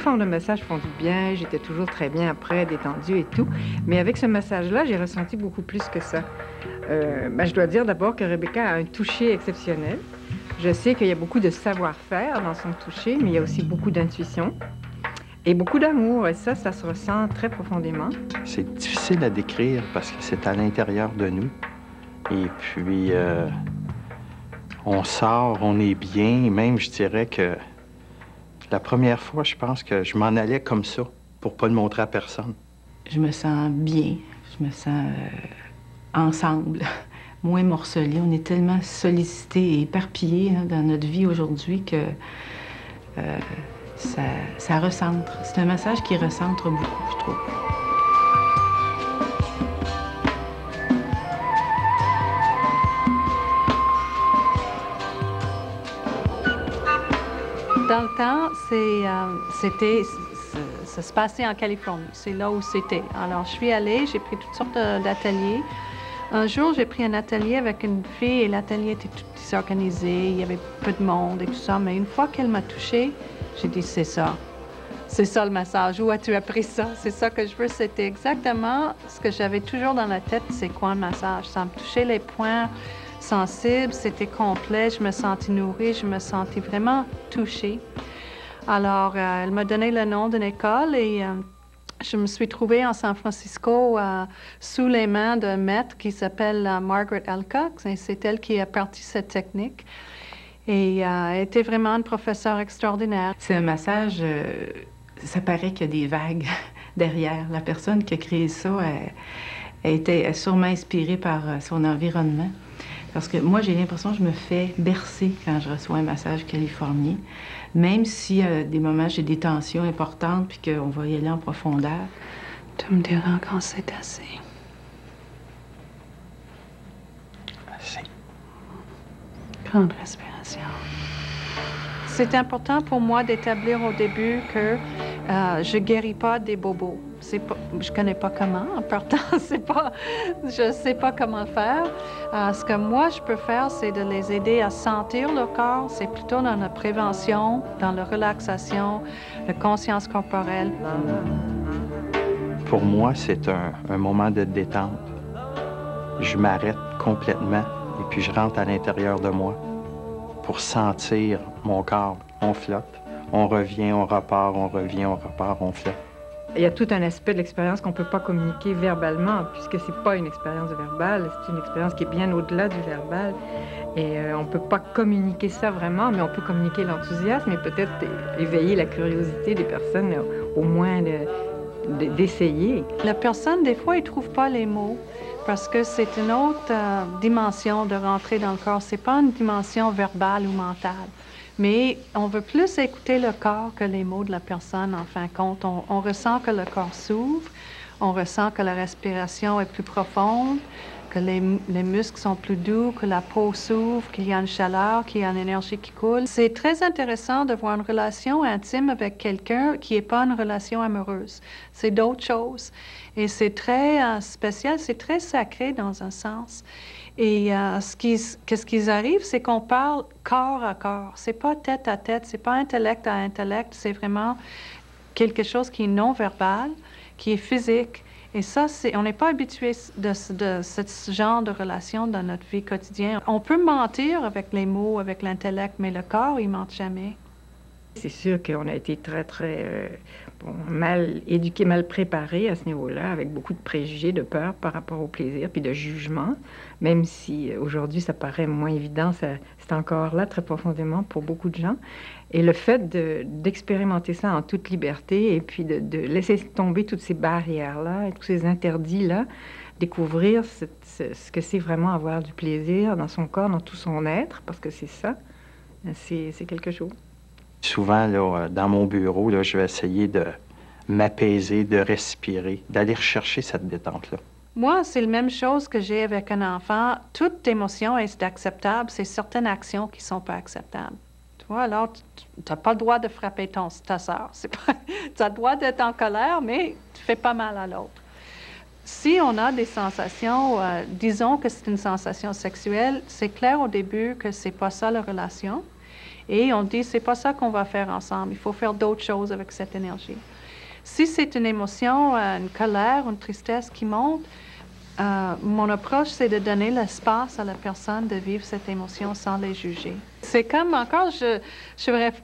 formes de massage font du bien. J'étais toujours très bien après, détendue et tout. Mais avec ce massage-là, j'ai ressenti beaucoup plus que ça. Je dois dire d'abord que Rebecca a un toucher exceptionnel. Je sais qu'il y a beaucoup de savoir-faire dans son toucher, mais il y a aussi beaucoup d'intuition et beaucoup d'amour. Et ça se ressent très profondément. C'est difficile à décrire parce que c'est à l'intérieur de nous. Et puis, on sort, on est bien. Même, je dirais que la première fois, je pense que je m'en allais comme ça pour pas le montrer à personne. Je me sens bien. Je me sens ensemble, moins morcelés. On est tellement sollicités et éparpillés dans notre vie aujourd'hui que ça recentre. C'est un massage qui recentre beaucoup, je trouve. Dans le temps, ça se passait en Californie. C'est là où c'était. Alors, je suis allée, j'ai pris toutes sortes d'ateliers. Un jour, j'ai pris un atelier avec une fille et l'atelier était tout désorganisé. Il y avait peu de monde et tout ça. Mais une fois qu'elle m'a touchée, j'ai dit, c'est ça. C'est ça le massage. Où as-tu appris ça? C'est ça que je veux. C'était exactement ce que j'avais toujours dans la tête. C'est quoi un massage? Ça me touchait les points sensibles. C'était complet. Je me sentais nourrie. Je me sentais vraiment touchée. Alors, elle m'a donné le nom d'une école et je me suis trouvée en San Francisco sous les mains d'un maître qui s'appelle Margaret Alcock. C'est elle qui a parti cette technique. Et elle était vraiment une professeure extraordinaire. C'est un massage, ça paraît qu'il y a des vagues derrière. La personne qui a créé ça, elle était sûrement inspirée par son environnement. Parce que moi, j'ai l'impression que je me fais bercer quand je reçois un massage californien. Même si à des moments, j'ai des tensions importantes puis qu'on va y aller en profondeur. Tu me diras quand c'est assez. Assez. Grande respiration. C'est important pour moi d'établir au début que je guéris pas des bobos. Je connais pas comment, en partant, je sais pas comment le faire. Ce que moi, je peux faire, c'est de les aider à sentir leur corps. C'est plutôt dans la prévention, dans la relaxation, la conscience corporelle. Pour moi, c'est un moment de détente. Je m'arrête complètement et puis je rentre à l'intérieur de moi pour sentir mon corps. On flotte, on revient, on repart, on revient, on repart, on flotte. Il y a tout un aspect de l'expérience qu'on ne peut pas communiquer verbalement, puisque ce n'est pas une expérience verbale, c'est une expérience qui est bien au-delà du verbal. Et on ne peut pas communiquer ça vraiment, mais on peut communiquer l'enthousiasme et peut-être éveiller la curiosité des personnes, au moins d'essayer. La personne, des fois, ne trouve pas les mots, parce que c'est une autre dimension de rentrer dans le corps. Ce n'est pas une dimension verbale ou mentale. Mais on veut plus écouter le corps que les mots de la personne, en fin de compte. On ressent que le corps s'ouvre, on ressent que la respiration est plus profonde, que les muscles sont plus doux, que la peau s'ouvre, qu'il y a une chaleur, qu'il y a une énergie qui coule. C'est très intéressant de voir une relation intime avec quelqu'un qui n'est pas une relation amoureuse. C'est d'autres choses. Et c'est très spécial, c'est très sacré dans un sens. Et ce qui arrive, c'est qu'on parle corps à corps. C'est pas tête à tête, c'est pas intellect à intellect, c'est vraiment quelque chose qui est non verbal, qui est physique. Et ça, on n'est pas habitué de ce genre de relation dans notre vie quotidienne. On peut mentir avec les mots, avec l'intellect, mais le corps, il ne ment jamais. C'est sûr qu'on a été très, très mal éduqués, mal préparés à ce niveau-là, avec beaucoup de préjugés, de peur par rapport au plaisir, puis de jugement. Même si aujourd'hui, ça paraît moins évident, c'est encore là très profondément pour beaucoup de gens. Et le fait d'expérimenter ça en toute liberté et puis de laisser tomber toutes ces barrières-là et tous ces interdits-là, découvrir ce que c'est vraiment avoir du plaisir dans son corps, dans tout son être, parce que c'est ça, c'est quelque chose. Souvent, là, dans mon bureau, là, je vais essayer de m'apaiser, de respirer, d'aller rechercher cette détente-là. Moi, c'est la même chose que j'ai avec un enfant. Toute émotion est acceptable, c'est certaines actions qui ne sont pas acceptables. Tu vois, alors, tu n'as pas le droit de frapper ta sœur. Tu as le droit d'être en colère, mais tu ne fais pas mal à l'autre. Si on a des sensations, disons que c'est une sensation sexuelle, c'est clair au début que ce n'est pas ça la relation. Et on dit, c'est pas ça qu'on va faire ensemble, il faut faire d'autres choses avec cette énergie. Si c'est une émotion, une colère, une tristesse qui monte, mon approche, c'est de donner l'espace à la personne de vivre cette émotion sans les juger. C'est comme, encore, je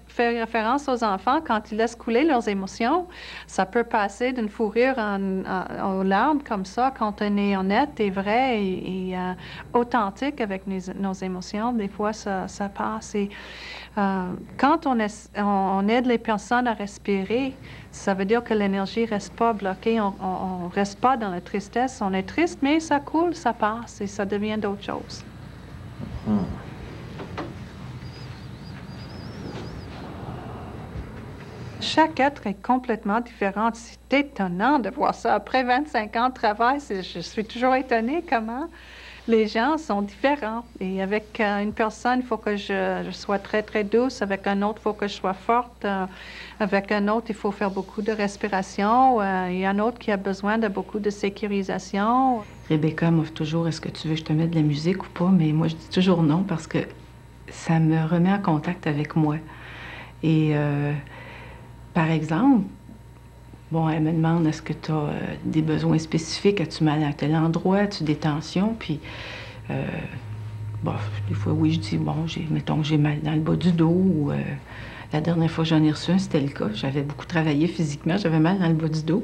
fais référence aux enfants, quand ils laissent couler leurs émotions, ça peut passer d'une fou rire aux larmes comme ça, quand on est honnête et vrai et authentique avec nos émotions, des fois, ça passe. Et quand on aide les personnes à respirer, ça veut dire que l'énergie ne reste pas bloquée, on ne reste pas dans la tristesse. On est triste, mais ça coule, ça passe et ça devient d'autres choses. Chaque être est complètement différent. C'est étonnant de voir ça. Après 25 ans de travail, je suis toujours étonnée comment les gens sont différents. Et avec une personne, il faut que je sois très, très douce. Avec un autre, il faut que je sois forte. Avec un autre, il faut faire beaucoup de respiration. Il y a un autre qui a besoin de beaucoup de sécurisation. Rebecca m'offre toujours, est-ce que tu veux que je te mette de la musique ou pas? Mais moi, je dis toujours non parce que ça me remet en contact avec moi. Et par exemple, bon, elle me demande, est-ce que tu as des besoins spécifiques? As-tu mal à tel endroit? As-tu des tensions? Puis, bon, des fois, oui, je dis, bon, mettons que j'ai mal dans le bas du dos. Ou, la dernière fois que j'en ai reçu un, c'était le cas. J'avais beaucoup travaillé physiquement, j'avais mal dans le bas du dos.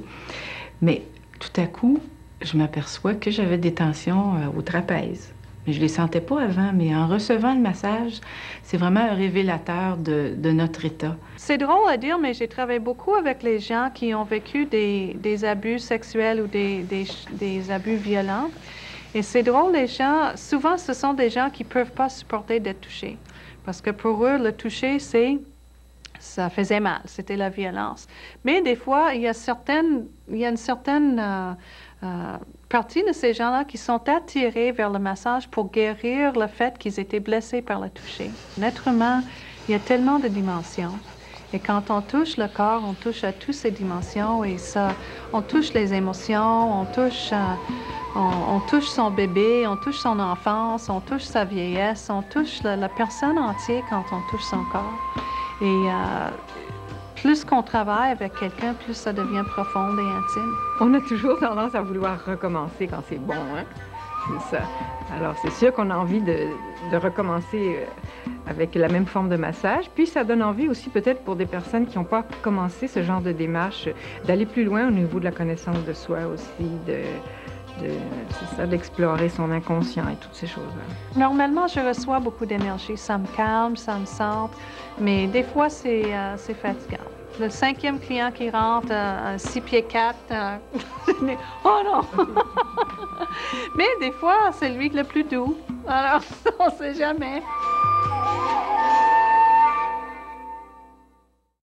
Mais tout à coup, je m'aperçois que j'avais des tensions au trapèze. Mais je ne les sentais pas avant, mais en recevant le massage, c'est vraiment un révélateur de notre état. C'est drôle à dire, mais j'ai travaillé beaucoup avec les gens qui ont vécu des abus sexuels ou des abus violents. Et c'est drôle, les gens, souvent ce sont des gens qui ne peuvent pas supporter d'être touchés. Parce que pour eux, le toucher, ça faisait mal, c'était la violence. Mais des fois, il y a une certaine partie de ces gens-là qui sont attirés vers le massage pour guérir le fait qu'ils étaient blessés par le toucher. L'être humain, il y a tellement de dimensions. Et quand on touche le corps, on touche à toutes ces dimensions et ça, on touche les émotions, on touche son bébé, on touche son enfance, on touche sa vieillesse, on touche la personne entière quand on touche son corps. Et plus qu'on travaille avec quelqu'un, plus ça devient profond et intime. On a toujours tendance à vouloir recommencer quand c'est bon, hein? C'est ça. Alors, c'est sûr qu'on a envie de recommencer avec la même forme de massage. Puis, ça donne envie aussi, peut-être pour des personnes qui n'ont pas commencé ce genre de démarche, d'aller plus loin au niveau de la connaissance de soi aussi, c'est ça, d'explorer son inconscient et toutes ces choses-là. Normalement, je reçois beaucoup d'énergie. Ça me calme, ça me centre, mais des fois, c'est fatigant. Le 5e client qui rentre, un 6 pieds 4, oh non! Mais des fois, c'est lui le plus doux. Alors, on ne sait jamais.